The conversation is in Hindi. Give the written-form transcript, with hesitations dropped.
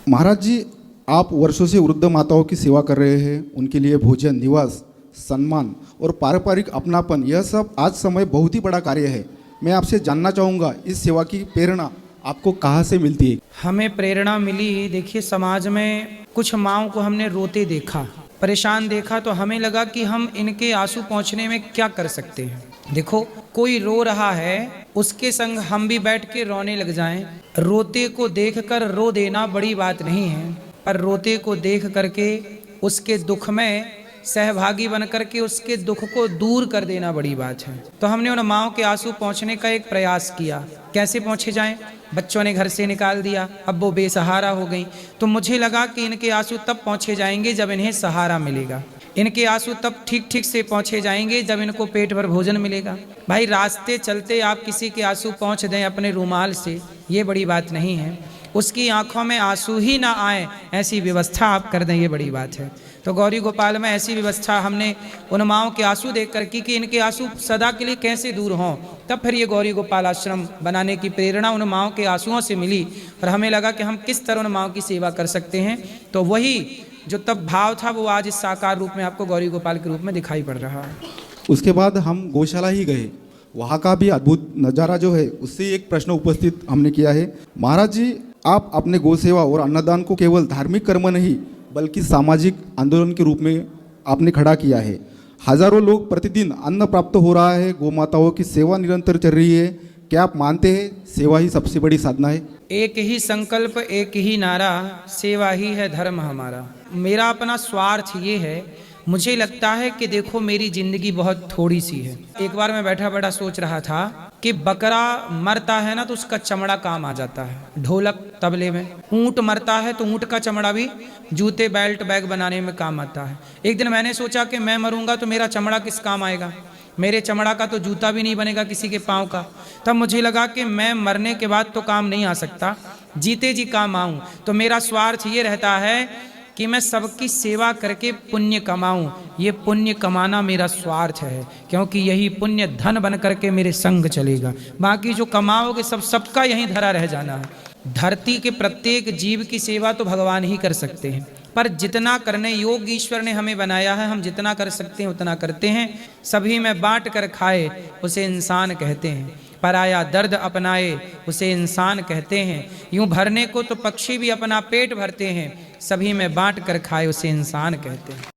महाराज जी, आप वर्षों से वृद्ध माताओं की सेवा कर रहे हैं, उनके लिए भोजन, निवास, सम्मान और पारंपरिक अपनापन, यह सब आज समय बहुत ही बड़ा कार्य है। मैं आपसे जानना चाहूँगा, इस सेवा की प्रेरणा आपको कहाँ से मिलती है? हमें प्रेरणा मिली, देखिए समाज में कुछ माँओं को हमने रोते देखा, परेशान देखा, तो हमें लगा कि हम इनके आंसू पहुँचने में क्या कर सकते हैं। देखो, कोई रो रहा है, उसके संग हम भी बैठ के रोने लग जाएं। रोते को देखकर रो देना बड़ी बात नहीं है, पर रोते को देख करके उसके दुख में सहभागी बन करके उसके दुख को दूर कर देना बड़ी बात है। तो हमने उन माँओं के आंसू पहुँचने का एक प्रयास किया। कैसे पहुँचे जाएं? बच्चों ने घर से निकाल दिया, अब वो बेसहारा हो गई, तो मुझे लगा कि इनके आंसू तब पहुँचे जाएंगे जब इन्हें सहारा मिलेगा। इनके आंसू तब ठीक ठीक से पहुँचे जाएंगे जब इनको पेट भर भोजन मिलेगा। भाई, रास्ते चलते आप किसी के आंसू पहुँच दें अपने रुमाल से, ये बड़ी बात नहीं है। उसकी आंखों में आंसू ही ना आए ऐसी व्यवस्था आप कर दें, ये बड़ी बात है। तो गौरी गोपाल में ऐसी व्यवस्था हमने उन माँओं के आंसू देख कर की कि इनके आंसू सदा के लिए कैसे दूर हों। तब फिर ये गौरी गोपाल आश्रम बनाने की प्रेरणा उन माँओं के आंसुओं से मिली और हमें लगा कि हम किस तरह उन माँओं की सेवा कर सकते हैं। तो वही जो तब भाव था वो आज इस साकार रूप में आपको गौरी गोपाल के रूप में दिखाई पड़ रहा है। उसके बाद हम गौशाला ही गए, वहाँ का भी अद्भुत नज़ारा जो है, उससे एक प्रश्न उपस्थित हमने किया है। महाराज जी, आप अपने गौ सेवा और अन्नदान को केवल धार्मिक कर्म नहीं बल्कि सामाजिक आंदोलन के रूप में आपने खड़ा किया है। हजारों लोग प्रतिदिन अन्न प्राप्त हो रहा है, गौ माताओं की सेवा निरंतर चल रही है। क्या आप मानते हैं सेवा ही सबसे बड़ी साधना है? एक ही संकल्प, एक ही नारा, सेवा ही है धर्म हमारा। मेरा अपना स्वार्थ ये है, मुझे लगता है कि देखो मेरी जिंदगी बहुत थोड़ी सी है। एक बार मैं बैठा बैठा सोच रहा था कि बकरा मरता है ना तो उसका चमड़ा काम आ जाता है, ढोलक तबले में। ऊंट मरता है तो ऊंट का चमड़ा भी जूते बेल्ट बैग बनाने में काम आता है। एक दिन मैंने सोचा कि मैं मरूंगा तो मेरा चमड़ा किस काम आएगा, मेरे चमड़ा का तो जूता भी नहीं बनेगा किसी के पाँव का। तब मुझे लगा कि मैं मरने के बाद तो काम नहीं आ सकता, जीते जी काम आऊँ। तो मेरा स्वार्थ ये रहता है कि मैं सबकी सेवा करके पुण्य कमाऊं। ये पुण्य कमाना मेरा स्वार्थ है, क्योंकि यही पुण्य धन बन करके मेरे संग चलेगा। बाकी जो कमाओगे सब सबका यहीं धरा रह जाना है। धरती के प्रत्येक जीव की सेवा तो भगवान ही कर सकते हैं, पर जितना करने योग्य ईश्वर ने हमें बनाया है, हम जितना कर सकते हैं उतना करते हैं। सभी में बांट कर खाए उसे इंसान कहते हैं, पराया दर्द अपनाए उसे इंसान कहते हैं। यूं भरने को तो पक्षी भी अपना पेट भरते हैं, सभी में बांट कर खाए उसे इंसान कहते हैं।